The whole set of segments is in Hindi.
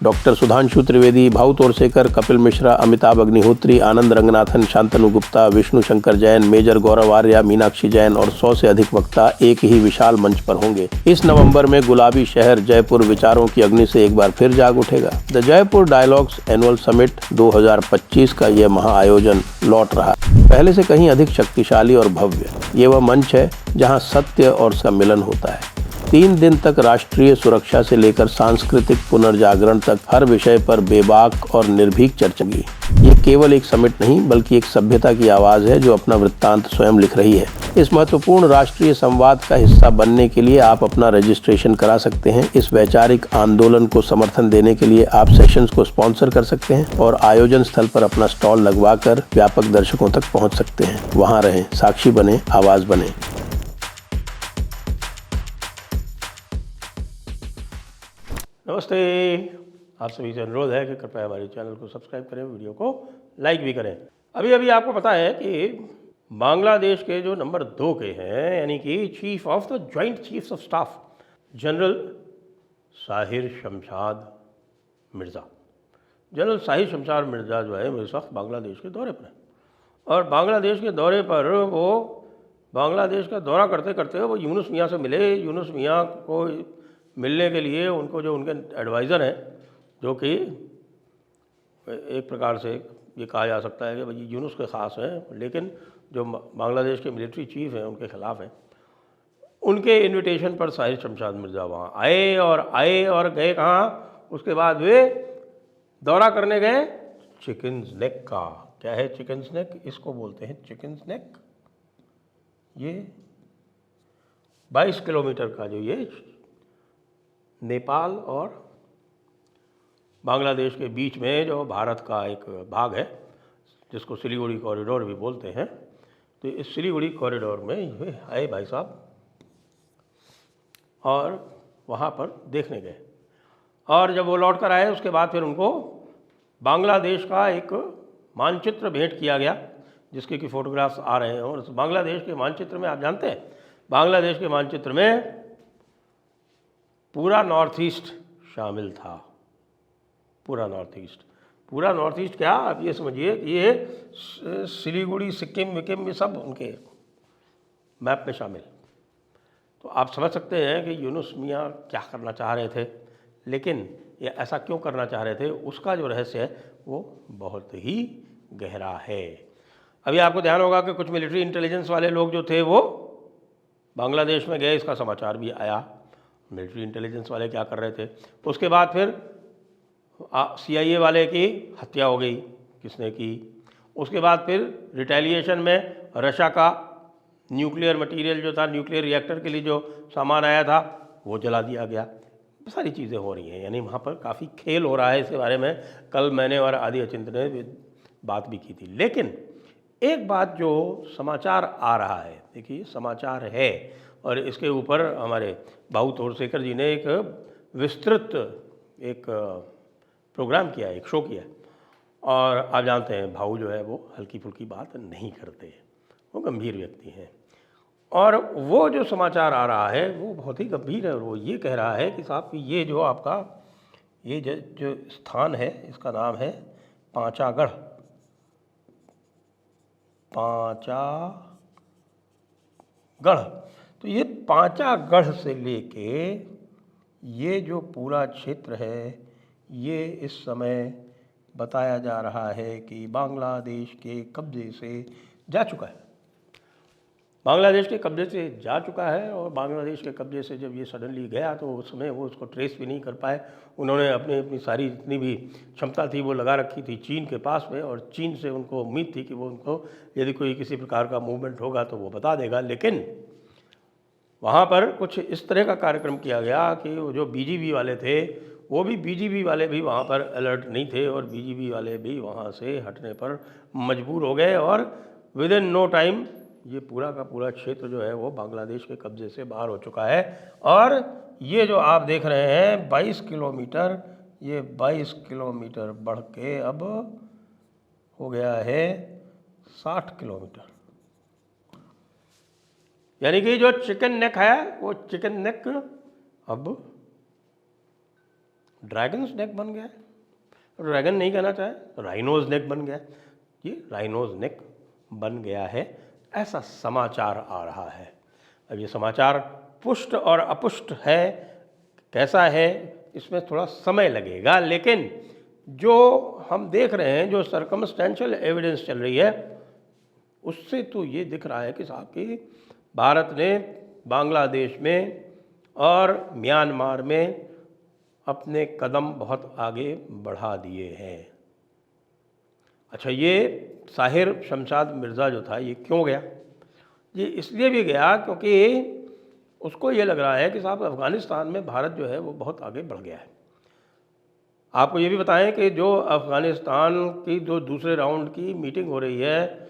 डॉक्टर सुधांशु त्रिवेदी, भाऊ तोरसेकर, कपिल मिश्रा, अमिताभ अग्निहोत्री, आनंद रंगनाथन, शांतनु गुप्ता, विष्णु शंकर जैन, मेजर गौरव आर्या, मीनाक्षी जैन और 100 से अधिक वक्ता एक ही विशाल मंच पर होंगे। इस नवंबर में गुलाबी शहर जयपुर विचारों की अग्नि से एक बार फिर जाग उठेगा। The Jaipur dialogues annual summit 2025 का यह महाआयोजन लौट रहा है, पहले से कहीं अधिक शक्तिशाली और भव्य। ये वह मंच है जहां सत्य और उसका मिलन होता है। 3 दिन तक राष्ट्रीय सुरक्षा से लेकर सांस्कृतिक पुनर्जागरण तक हर विषय पर बेबाक और निर्भीक चर्चा की। ये केवल एक समिट नहीं बल्कि एक सभ्यता की आवाज है जो अपना वृत्तांत स्वयं लिख रही है। इस महत्वपूर्ण राष्ट्रीय संवाद का हिस्सा बनने के लिए आप अपना रजिस्ट्रेशन करा सकते हैं। इस वैचारिक आंदोलन को समर्थन देने के लिए आप सेशंस को स्पॉन्सर कर सकते हैं और आयोजन स्थल पर अपना स्टॉल लगवाकर व्यापक दर्शकों तक पहुंच सकते हैं। वहां रहें, साक्षी बने, आवाज बने। नमस्ते, आप सभी से अनुरोध है कि कृपया हमारे चैनल को सब्सक्राइब करें, वीडियो को लाइक भी करें। अभी आपको पता है कि बांग्लादेश के जो नंबर 2 के हैं, यानी कि chief of the joint chiefs of staff general Sahir Shamshad Mirza, general Sahir Shamshad Mirza जो है इस वक्त बांग्लादेश के दौरे पर है। और बांग्लादेश के दौरे पर वो बांग्लादेश का दौरा करते करते वो यूनुस मियाँ से मिले। यूनुस मियाँ को मिलने के लिए उनको जो उनके एडवाइज़र हैं, जो कि एक प्रकार से ये कहा जा सकता है कि भाई यूनुस के ख़ास हैं, लेकिन जो बांग्लादेश के मिलिट्री चीफ हैं उनके ख़िलाफ़ हैं, उनके इनविटेशन पर साहिर शमशाद मिर्ज़ा वहाँ आए और गए कहाँ। उसके बाद वे दौरा करने गए चिकन्स नेक का। क्या है चिकन्स नेक? इसको बोलते हैं चिकन्स नेक। ये 22 किलोमीटर का जो ये नेपाल और बांग्लादेश के बीच में जो भारत का एक भाग है, जिसको सिलीगुड़ी कॉरिडोर भी बोलते हैं, तो इस सिलीगुड़ी कॉरिडोर में ये आए भाई साहब और वहाँ पर देखने गए। और जब वो लौट कर आए उसके बाद फिर उनको बांग्लादेश का एक मानचित्र भेंट किया गया, जिसके कि फ़ोटोग्राफ्स आ रहे हैं। और उस बांग्लादेश के मानचित्र में आप जानते हैं, बांग्लादेश के मानचित्र में पूरा नॉर्थ ईस्ट शामिल था। पूरा नॉर्थ ईस्ट क्या, आप ये समझिए कि ये सिलीगुड़ी, सिक्किम विक्किम ये सब उनके मैप में शामिल। तो आप समझ सकते हैं कि यूनुस मियाँ क्या करना चाह रहे थे, लेकिन ये ऐसा क्यों करना चाह रहे थे, उसका जो रहस्य है वो बहुत ही गहरा है। अभी आपको ध्यान होगा कि कुछ मिलिट्री इंटेलिजेंस वाले लोग जो थे वो बांग्लादेश में गए, इसका समाचार भी आया। मिलिट्री इंटेलिजेंस वाले क्या कर रहे थे। उसके बाद फिर CIA वाले की हत्या हो गई, किसने की। उसके बाद फिर रिटेलिएशन में रशिया का न्यूक्लियर मटेरियल जो था, न्यूक्लियर रिएक्टर के लिए जो सामान आया था, वो जला दिया गया। सारी चीज़ें हो रही हैं, यानी वहाँ पर काफ़ी खेल हो रहा है। इसके बारे में कल मैंने और आदि अचिंत ने बात भी की थी। लेकिन एक बात जो समाचार आ रहा है, देखिए समाचार है, और इसके ऊपर हमारे भाऊ तोरसेकर जी ने एक विस्तृत एक प्रोग्राम किया, एक शो किया। और आप जानते हैं भाऊ जो है वो हल्की फुल्की बात नहीं करते, वो गंभीर व्यक्ति हैं। और वो जो समाचार आ रहा है वो बहुत ही गंभीर है, और वो ये कह रहा है कि साहब ये जो आपका ये जो स्थान है, इसका नाम है पांचागढ़। तो ये पांचागढ़ से लेके ये जो पूरा क्षेत्र है, ये इस समय बताया जा रहा है कि बांग्लादेश के कब्जे से जा चुका है। बांग्लादेश के कब्जे से जा चुका है। और बांग्लादेश के कब्जे से जब ये सडनली गया तो उस समय वो उसको ट्रेस भी नहीं कर पाए। उन्होंने अपनी सारी जितनी भी क्षमता थी वो लगा रखी थी चीन के पास में, और चीन से उनको उम्मीद थी कि वो उनको यदि कोई किसी प्रकार का मूवमेंट होगा तो वो बता देगा। लेकिन वहाँ पर कुछ इस तरह का कार्यक्रम किया गया कि वो जो BGB वाले थे, वो भी BGB वाले भी वहाँ पर अलर्ट नहीं थे, और BGB वाले भी वहाँ से हटने पर मजबूर हो गए। और विद इन नो टाइम ये पूरा का पूरा क्षेत्र जो है वो बांग्लादेश के कब्जे से बाहर हो चुका है। और ये जो आप देख रहे हैं 22 किलोमीटर, ये 22 किलोमीटर बढ़ के अब हो गया है 60 किलोमीटर। यानी कि जो चिकन नेक है वो चिकन नेक अब ड्रैगन्स नेक बन गया है, ड्रैगन नहीं कहना चाहे, राइनोज नेक बन गया है, ये राइनोज नेक बन गया है, ऐसा समाचार आ रहा है। अब ये समाचार पुष्ट और अपुष्ट है, कैसा है, इसमें थोड़ा समय लगेगा, लेकिन जो हम देख रहे हैं, जो सर्कमस्टेंशियल एविडेंस चल रही है, उससे तो ये दिख रहा है कि साहब कि भारत ने बांग्लादेश में और म्यांमार में अपने कदम बहुत आगे बढ़ा दिए हैं। अच्छा, ये साहिर शमशाद मिर्ज़ा जो था, ये क्यों गया? ये इसलिए भी गया क्योंकि उसको ये लग रहा है कि साहब अफ़गानिस्तान में भारत जो है वो बहुत आगे बढ़ गया है। आपको ये भी बताएं कि जो अफ़गानिस्तान की जो दूसरे राउंड की मीटिंग हो रही है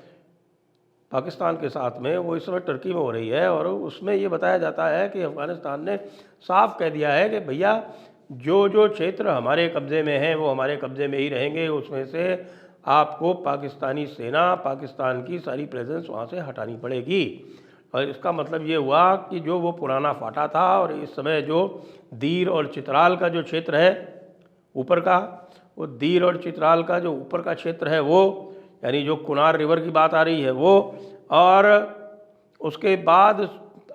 पाकिस्तान के साथ में, वो इस समय टर्की में हो रही है, और उसमें ये बताया जाता है कि अफ़गानिस्तान ने साफ कह दिया है कि भैया जो जो क्षेत्र हमारे कब्ज़े में हैं वो हमारे कब्ज़े में ही रहेंगे, उसमें से आपको पाकिस्तानी सेना, पाकिस्तान की सारी प्रेजेंस वहाँ से हटानी पड़ेगी। और इसका मतलब ये हुआ कि जो वो पुराना फाटा था, और इस समय जो दीर और चित्राल का जो क्षेत्र है ऊपर का, वो दीर और चित्राल का जो ऊपर का क्षेत्र है वो, यानी जो कुनार रिवर की बात आ रही है वो, और उसके बाद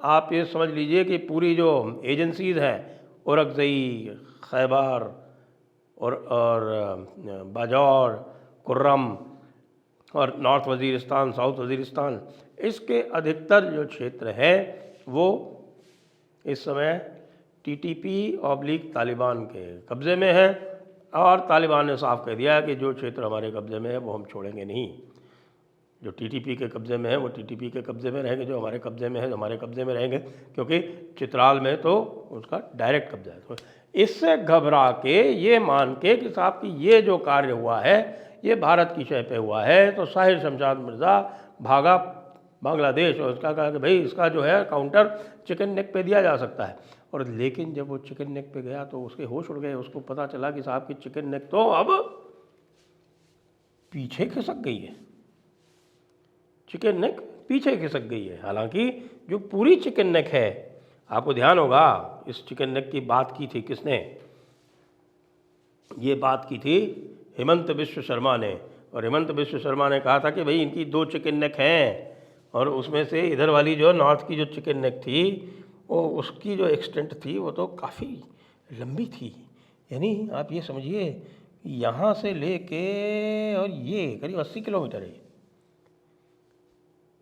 आप ये समझ लीजिए कि पूरी जो एजेंसीज़ हैं, औरकज़ई, खैबर और बाजौर, कुर्रम और नॉर्थ वज़ीरिस्तान, साउथ वज़ीरिस्तान, इसके अधिकतर जो क्षेत्र है वो इस समय TTP/तालिबान के कब्ज़े में है, और तालिबान ने साफ कह दिया कि जो क्षेत्र हमारे कब्ज़े में है वो हम छोड़ेंगे नहीं। जो TTP के कब्ज़े में है वो TTP के कब्ज़े में रहेंगे, जो हमारे कब्ज़े में है जो हमारे कब्ज़े में रहेंगे, क्योंकि चित्राल में तो उसका डायरेक्ट कब्ज़ा है। तो इससे घबरा के, ये मान के कि साहब कि ये जो कार्य हुआ है ये भारत की शय पे हुआ है, तो साहिर शमशाद मिर्ज़ा भागा बांग्लादेश, और उसका कहा कि भाई इसका जो है काउंटर चिकन नेक पे दिया जा सकता है। और लेकिन जब वो चिकन नेक पे गया तो उसके होश उड़ गए, उसको पता चला कि साहब की चिकन नेक तो अब पीछे खिसक गई है, चिकन नेक पीछे खिसक गई है। हालांकि जो पूरी चिकन नेक है, आपको ध्यान होगा इस चिकन नेक की बात की थी किसने? ये बात की थी हेमंत बिश्व शर्मा ने, और हेमंत बिश्व शर्मा ने कहा था कि भाई इनकी 2 चिकन नेक हैं, और उसमें से इधर वाली जो नॉर्थ की जो चिकन नेक थी वो, उसकी जो एक्सटेंट थी वो तो काफ़ी लंबी थी। यानी आप ये समझिए यहाँ से लेके और ये करीब 80 किलोमीटर है।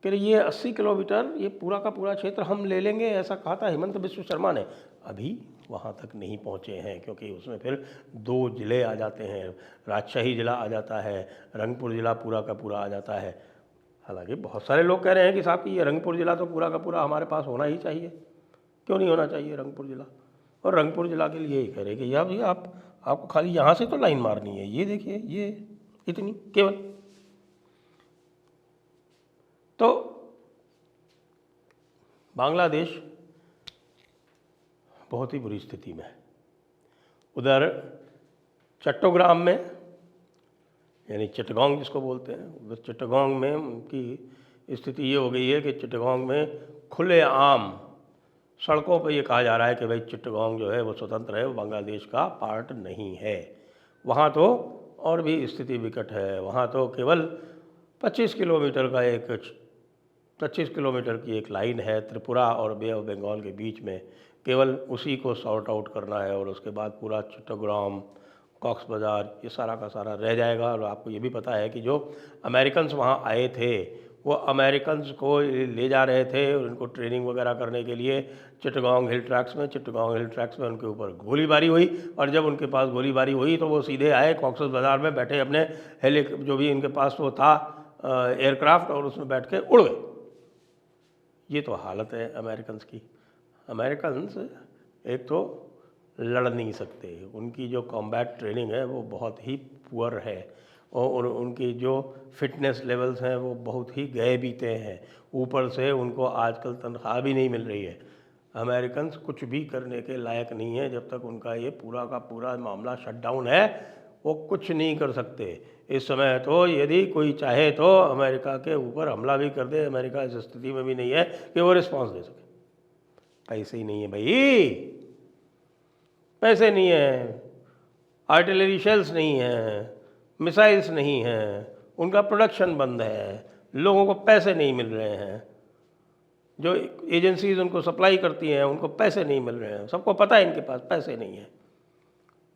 फिर ये 80 किलोमीटर ये पूरा का पूरा क्षेत्र हम ले लेंगे, ऐसा कहा था हेमंत बिश्व शर्मा ने। अभी वहाँ तक नहीं पहुँचे हैं, क्योंकि उसमें फिर 2 ज़िले आ जाते हैं, राजशाही ज़िला आ जाता है, रंगपुर ज़िला पूरा का पूरा आ जाता है। हालांकि बहुत सारे लोग कह रहे हैं कि साहब कि ये रंगपुर ज़िला तो पूरा का पूरा हमारे पास होना ही चाहिए, क्यों नहीं होना चाहिए रंगपुर ज़िला? और रंगपुर ज़िला के लिए ही कह रहे हैं कि या भैया आपको खाली यहाँ से तो लाइन मारनी है, ये देखिए ये इतनी केवल। तो बांग्लादेश बहुत ही बुरी स्थिति में है। उधर चट्टोग्राम में, यानी चिटगांग जिसको बोलते हैं, उधर चिटगांग में उनकी स्थिति ये हो गई है कि चिटगांग में खुलेआम सड़कों पर ये कहा जा रहा है कि भाई चिटगांग जो है वो स्वतंत्र है, वो बांग्लादेश का पार्ट नहीं है। वहाँ तो और भी स्थिति विकट है, वहाँ तो केवल 25 किलोमीटर का 25 किलोमीटर की एक लाइन है त्रिपुरा और बे ऑफ बंगाल के बीच में, केवल उसी को सॉर्ट आउट करना है, और उसके बाद पूरा चिट्टाग्राम, कॉक्स बाज़ार, ये सारा का सारा रह जाएगा। और आपको ये भी पता है कि जो अमेरिकन्स वहाँ आए थे वो अमेरिकन्स को ले जा रहे थे और उनको ट्रेनिंग वगैरह करने के लिए चिट्टागोंग हिल ट्रैक्स में। चिट्टागोंग हिल ट्रैक्स में उनके ऊपर गोलीबारी हुई, और जब उनके पास गोलीबारी हुई तो वो सीधे आए कॉक्स बाज़ार में, बैठे अपने जो भी उनके पास वो था एयरक्राफ्ट, और उसमें बैठ के उड़ गए। ये तो हालत है अमेरिकन्स की। अमेरिकन्स एक तो लड़ नहीं सकते, उनकी जो कॉम्बैट ट्रेनिंग है वो बहुत ही पुअर है, और उनकी जो फिटनेस लेवल्स हैं वो बहुत ही गए बीते हैं। ऊपर से उनको आजकल तनख्वाह भी नहीं मिल रही है। अमेरिकन्स कुछ भी करने के लायक नहीं है, जब तक उनका ये पूरा का पूरा मामला शटडाउन है वो कुछ नहीं कर सकते। इस समय तो यदि कोई चाहे तो अमेरिका के ऊपर हमला भी कर दे, अमेरिका इस स्थिति में भी नहीं है कि वो रिस्पॉन्स दे सके। पैसे ही नहीं है भाई, पैसे नहीं है। आर्टिलरी शेल्स नहीं हैं, मिसाइल्स नहीं हैं, उनका प्रोडक्शन बंद है, लोगों को पैसे नहीं मिल रहे हैं, जो एजेंसीज उनको सप्लाई करती हैं उनको पैसे नहीं मिल रहे हैं, सबको पता है इनके पास पैसे नहीं है।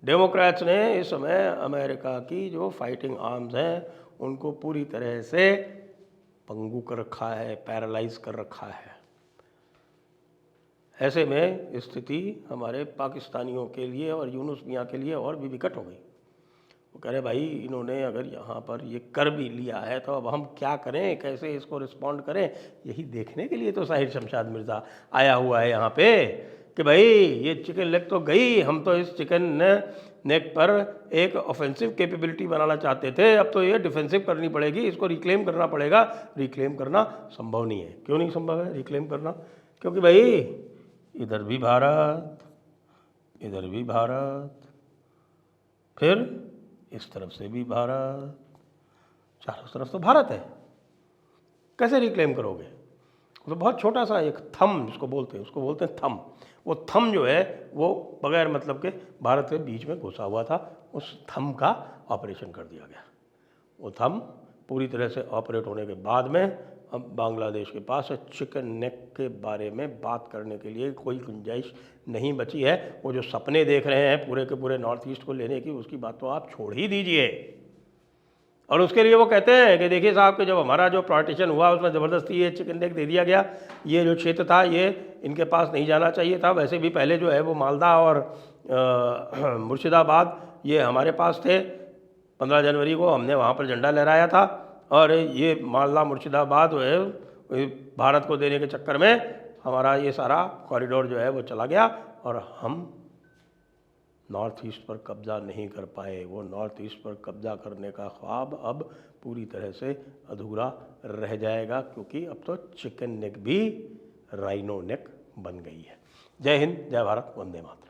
डेमोक्रेट्स ने इस समय अमेरिका की जो फाइटिंग आर्म्स हैं उनको पूरी तरह से पंगु कर रखा है, पैरालाइज कर रखा है। ऐसे में स्थिति हमारे पाकिस्तानियों के लिए और यूनुस मियाँ के लिए और भी विकट हो गई। वो कह रहे भाई इन्होंने अगर यहाँ पर ये कर भी लिया है तो अब हम क्या करें, कैसे इसको रिस्पॉन्ड करें। यही देखने के लिए तो साहिर शमशाद मिर्ज़ा आया हुआ है यहाँ पे कि भाई ये चिकन लेग तो गई, हम तो इस चिकन नेक पर एक ऑफेंसिव कैपेबिलिटी बनाना चाहते थे, अब तो ये डिफेंसिव करनी पड़ेगी, इसको रिक्लेम करना पड़ेगा। रिक्लेम करना संभव नहीं है। क्यों नहीं संभव है रिक्लेम करना? क्योंकि भाई इधर भी भारत, इधर भी भारत, फिर इस तरफ से भी भारत, चारों तरफ तो भारत है, कैसे रिक्लेम करोगे? तो बहुत छोटा सा एक थम जिसको बोलते हैं, उसको बोलते हैं थम। वो थम जो है वो बगैर मतलब के भारत के बीच में घुसा हुआ था, उस थम का ऑपरेशन कर दिया गया। वो थम पूरी तरह से ऑपरेट होने के बाद में अब बांग्लादेश के पास चिकन नेक के बारे में बात करने के लिए कोई गुंजाइश नहीं बची है। वो जो सपने देख रहे हैं पूरे के पूरे नॉर्थ ईस्ट को लेने की, उसकी बात तो आप छोड़ ही दीजिए। और उसके लिए वो कहते हैं कि देखिए साहब कि जब हमारा जो पार्टीशन हुआ उसमें ज़बरदस्ती ये चिकन नेक दे दिया गया, ये जो क्षेत्र था ये इनके पास नहीं जाना चाहिए था। वैसे भी पहले जो है वो मालदा और मुर्शिदाबाद ये हमारे पास थे। 15 जनवरी को हमने वहाँ पर झंडा लहराया था और ये मालदा मुर्शिदाबाद जो है भारत को देने के चक्कर में हमारा ये सारा कॉरिडोर जो है वो चला गया और हम नॉर्थ ईस्ट पर कब्ज़ा नहीं कर पाए। वो नॉर्थ ईस्ट पर कब्ज़ा करने का ख्वाब अब पूरी तरह से अधूरा रह जाएगा, क्योंकि अब तो चिकन नेक भी राइनो नेक बन गई है। जय हिंद, जय भारत, वंदे मातरम।